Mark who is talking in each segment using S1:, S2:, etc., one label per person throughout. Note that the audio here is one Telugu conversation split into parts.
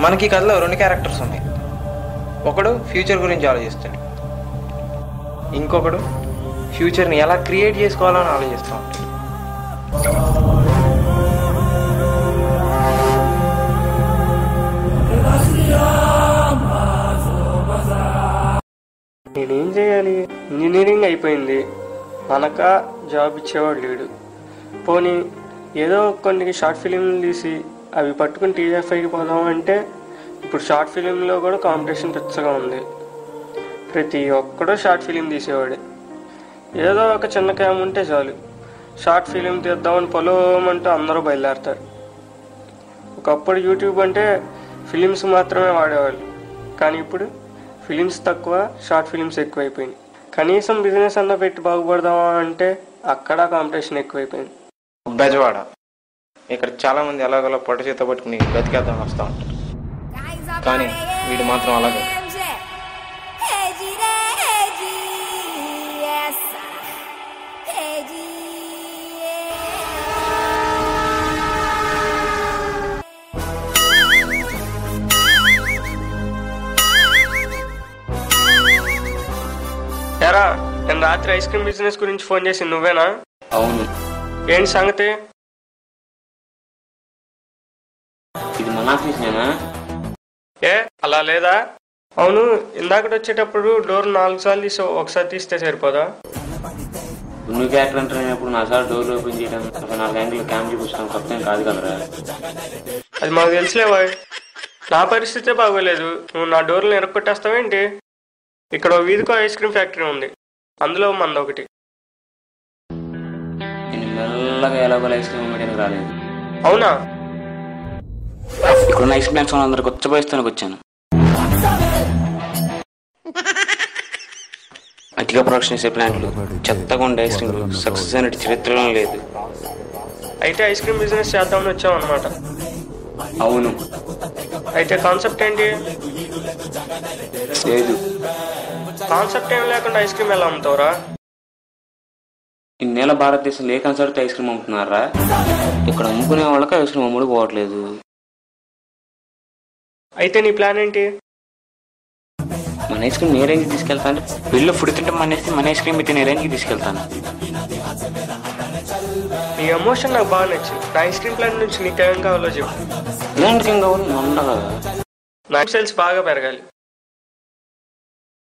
S1: మనకి కథలో రెండు క్యారెక్టర్స్ ఉన్నాయి. ఒకడు ఫ్యూచర్ గురించి ఆలోచిస్తాడు, ఇంకొకడు ఫ్యూచర్ని ఎలా క్రియేట్ చేసుకోవాలని ఆలోచిస్తూ ఉంటాడు.
S2: నేనేం చేయాలి? ఇంజనీరింగ్ అయిపోయింది, మనక జాబ్ ఇచ్చేవాడు లేడు. పోనీ ఏదో కొన్ని షార్ట్ ఫిలింలు తీసి అవి పట్టుకుని టీఎఫ్ఐకి పోదాం అంటే ఇప్పుడు షార్ట్ ఫిలింలో కూడా కాంపిటీషన్ పెద్దగా ఉంది. ప్రతి ఒక్కడూ షార్ట్ ఫిలిం తీసేవాడే. ఏదో ఒక చిన్న క్యామ్ ఉంటే చాలు, షార్ట్ ఫిలిం తీద్దామని పొలమంటూ అందరూ బయలుదేరతారు. ఒకప్పుడు యూట్యూబ్ అంటే ఫిలిమ్స్ మాత్రమే వాడేవాళ్ళు, కానీ ఇప్పుడు ఫిలిమ్స్ తక్కువ, షార్ట్ ఫిలిమ్స్ ఎక్కువైపోయినాయి. కనీసం బిజినెస్ అన్న పెట్టి బాగుపడదామా అంటే అక్కడ కాంపిటీషన్ ఎక్కువైపోయింది.
S1: బెజవాడ ఇక్కడ చాలామంది ఎలాగోలా పొట్ట చేత పట్టుకుని బతికేద్దాం వస్తూ ఉంటారు, కానీ వీడు మాత్రం అలాగే.
S2: ఎరా, నేను రాత్రి ఐస్ క్రీమ్ బిజినెస్ గురించి ఫోన్ చేసి నువ్వేనా?
S3: అవును.
S2: ఏంటి సంగతి?
S3: ఇది మన ఆఫీసేనా?
S2: ఏ అలా లేదా? అవును, ఇందాకటి వచ్చేటప్పుడు డోర్ 4 సార్లు తీసి ఒకసారి తీస్తే సరిపోదా?
S3: నువ్వు క్యారెక్టర్ అంటున్నప్పుడు నా సార్ డోర్ ఓపెన్ చేయడం 4 యాంగిల్ క్యామ్ చూపించడం కొత్త కాదు కదరా.
S2: అది మాకు తెలుసులేవా, నా పరిస్థితే బాగోలేదు, నువ్వు నా డోర్లు ఎరక్కొట్టేస్తావేంటి? ఇక్కడ వీధికో ఐస్ క్రీమ్ ఫ్యాక్టరీ ఉంది, అందులో మంది ఒకటి.
S3: నేను మెల్లగా ఎలాగో ఐస్ క్రీమ్ అమ్మడానికి రాలేదు.
S2: అవునా?
S3: ఇక్కడున్న ఐస్ క్రీమ్స్ అందరికి వచ్చబోయిస్తానికి వచ్చాను. అతిగా ప్రొడక్షన్ చేసే ప్లాంట్లు, చెత్తగా ఉండే ఐస్ క్రీమ్ సక్సెస్ అనే చరిత్రలో లేదు.
S2: అయితే ఐస్ క్రీమ్ బిజినెస్ చేద్దామని వచ్చాం అన్నమాట.
S3: అవును.
S2: అయితే కాన్సెప్ట్ ఏంటి?
S3: లేదు.
S2: కాన్సెప్ట్ ఏం లేకుండా ఐస్ క్రీమ్ ఎలా అమ్ముతావురా?
S3: ఇన్నేళ్ళ భారతదేశంలో ఏ కన్సర్ట్ ఐస్ క్రీమ్ అమ్ముతున్నారా? ఇక్కడ అమ్ముకునే వాళ్ళకి ఐస్ క్రీమ్ అమ్ముడు పోవట్లేదు.
S2: అయితే నీ ప్లాన్ ఏంటి?
S3: మన ఐస్ క్రీమ్ ఏ రేంజ్కి తీసుకెళ్తాను? వీళ్ళు ఫుడ్ తింటే మానేసి మన ఐస్ క్రీమ్ అయితే ఏ రేంజ్కి తీసుకెళ్తాను.
S2: నీ ఎమోషన్ నాకు బాగా నచ్చింది. నా ఐస్ క్రీమ్ ప్లాన్ నుంచి నీకేం కావాలో చెప్పు.
S3: ఇలాంటికి ఏం కావాలి? ఉండగా
S2: నా సేల్స్ బాగా పెరగాలి.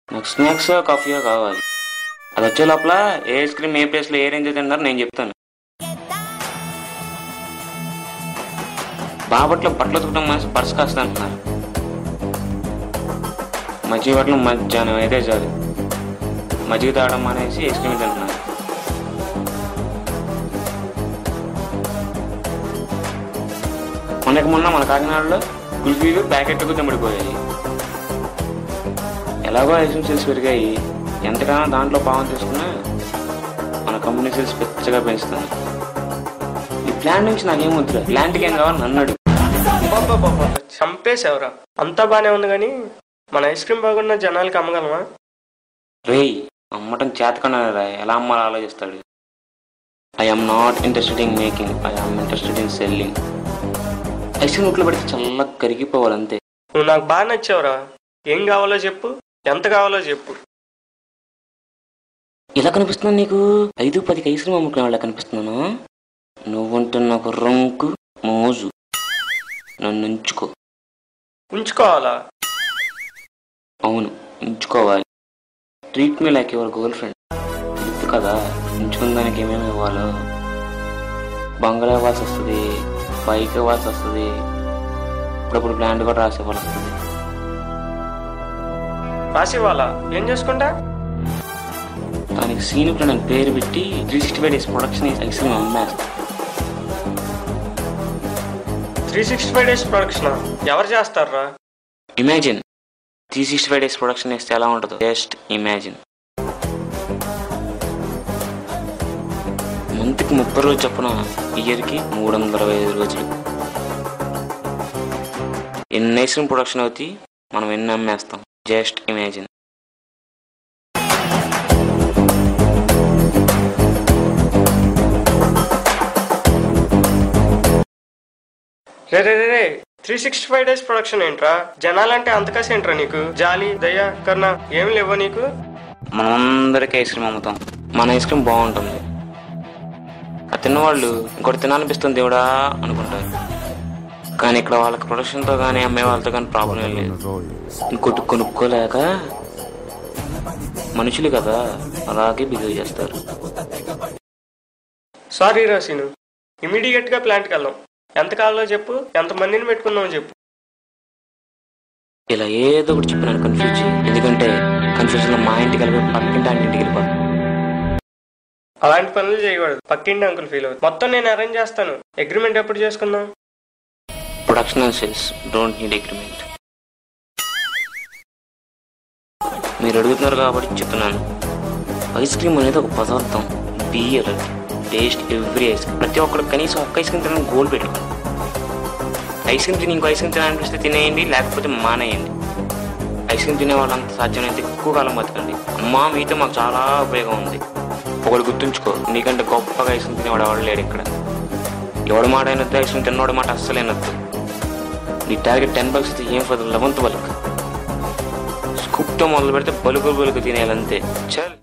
S3: నాకు స్నాక్స్ కాఫీయో కావాలి. అది వచ్చే లోపల ఏ ఐస్ క్రీమ్ ఏ ప్లేస్లో ఏ రేంజ్ తిన్నారో నేను చెప్తాను. బాపట్లో బట్టలు ఉతకడం మానేసి పర్స్ కాస్త అంటున్నారు. మజ్జిగ బట్టలు మధ్యాహ్నం అయితే చాలు, మజ్జిగ తాగడం మానేసి ఐస్ క్రీమ్ తింటున్నారు. మొన్న మన కాకినాడలో కుల్ఫీలు ప్యాకెట్లకు తెమ్మిడిపోయాయి. ఎలాగో ఐస్ క్రీమ్ సేల్స్ పెరిగాయి, ఎంతకైనా దాంట్లో పావం తీసుకున్నా మన కంపెనీ సేల్స్ పెద్దగా పెంచుతాను. ఈ ప్లాన్ నుంచి నాకేం వద్దురా, ప్లాంట్కి ఏం కావాలి అన్నాడు.
S2: చంపేసేవరా, అంతా బానే ఉంది, కానీ మన ఐస్ క్రీమ్ బాగున్న జనాలకి అమ్మగలమా?
S3: రేయ్, అమ్మటం చేతకన్నారా, ఎలా అమ్మాలో ఆలోచిస్తాడు. I'm not interested in making, I'm interested in selling. Ice cream నోట్లో పెడితే చల్లగా కరిగిపోవాలి అంతే.
S2: నువ్వు నాకు బాగా నచ్చావురా. ఏం కావాలో చెప్పు, ఎంత కావాలో చెప్పు.
S3: ఇలా కనిపిస్తున్నాను నీకు? 5-10 ఐస్ క్రీమ్ అమ్ముకునే వాళ్ళ కనిపిస్తున్నాను. నువ్వుంటున్న ఒక రంకు మోజు, నన్ను ఉంచుకో.
S2: ఉంచుకోవాలా?
S3: అవును, ఉంచుకోవాలి. Treat me like your girl friend. తెలుసు కదా ఉంచుకున్న దానికి ఏమేమి ఇవ్వాలో. బంగాళా ఇవ్వాల్సి వస్తుంది, బైక్ ఇవ్వాల్సి వస్తుంది, ఇప్పుడప్పుడు ప్లాంట్ కూడా రాసి ఇవ్వాల్సి వస్తుంది.
S2: రాసివ్వాలా? ఏం చేసుకుంటా?
S3: దానికి సీన్ ఇప్పుడు నేను పేరు పెట్టి 365 డేస్ ప్రొడక్షన్ ఐస్ క్రీమ్ అమ్మేస్తా.
S2: 365 డేస్ ప్రొడక్షన్ ఎవరు చేస్తారా?
S3: ఇమాజిన్ 365 డేస్ ప్రొడక్షన్ వేస్తే ఎలా ఉంటుందో జస్ట్ ఇమాజిన్. మంత్కి 30 రోజులు చొప్పున, ఇయర్కి 365 రోజులు. ఎన్ని ఐస్ క్రీమ్ ప్రొడక్షన్ అవుతాయి, మనం ఎన్ని అమ్మేస్తాం జస్ట్ ఇమాజిన్.
S2: రే రే రే 365 days ప్రొడక్షన్ ఏంట్రా? జనాలంటే అంతకాసి ఏంట్రా నీకు? జాలి దయ కరుణ ఏం లేవా నీకు?
S3: మనందరికీ ఐస్ క్రీమ్ అమ్ముతాం, మన ఐస్ క్రీమ్ బాగుంటుంది. ఆ తిన్నవాళ్ళు ఇంకోటి తినాలనిపిస్తుంది దేవుడా అనుకుంటారు. కానీ ఇక్కడ వాళ్ళకి ప్రొడక్షన్తో కానీ అమ్మే వాళ్ళతో కానీ ప్రాబ్లం ఏం లేదు. ఇంకోటి కొనుక్కోలేక మనుషులు కదా అలాగే బిహేవ్ చేస్తారు.
S2: సారీ రా సీను, ఇమీడియట్గా ప్లాంట్కి వెళ్దాం. ఎంత కావాలో చెప్పు, ఎంతమందిని పెట్టుకుందామో చెప్పు.
S3: ఇలా ఏదో ఒకటి చెప్పి నన్ను కన్ఫ్యూజ్ చేయి. ఎందుకంటే కన్ఫ్యూజన్లో మా ఇంటికి వెళ్ళిపోయి పక్కింటి ఆయన ఇంటికి వెళ్ళిపోతాను.
S2: అలాంటి పనులు చేయకూడదు, పక్కింటి అంకుల్ ఫీల్ అవుతుంది. మొత్తం నేను అరేంజ్ చేస్తాను. అగ్రిమెంట్ ఎప్పుడు చేసుకుందాం?
S3: Production and sales don't need agreement. మీరు అడుగుతున్నారు కాబట్టి చెప్తున్నాను. ఐస్ క్రీమ్ అనేది ఒక పదార్థం. Beer taste every ice cream. ప్రతి ఒక్కరు కనీసం ఒక్క ఐస్ క్రీమ్ తినడానికి గోల్ పెట్టుకోండి. ఐస్ క్రీమ్ తిని ఇంకో ఐస్ క్రీమ్ తినాలనిపిస్తే తినేయండి, లేకపోతే మానేయండి. ఐస్ క్రీమ్ తినే వాళ్ళంతా సాధ్యమైనంత ఎక్కువ కాలం బతకండి. అమ్మా మీతో మాకు చాలా ఉపయోగం ఉంది. ఒకటి గుర్తుంచుకో, నీకంటే గొప్పగా ఐస్ క్రీమ్ తినేవాడు ఎవడు లేడు ఇక్కడ. ఎవడు మాట అయినద్దు, ఐస్ క్రీమ్ తిన్నవాడు మాట అస్సలు అయినద్దు. నీ టార్గెట్ $10 అయితే ఏం ఫర్ 11th బల్క్. స్కూప్తో మొదలు పెడితే బలుగు తినేయాలంతే. చల్.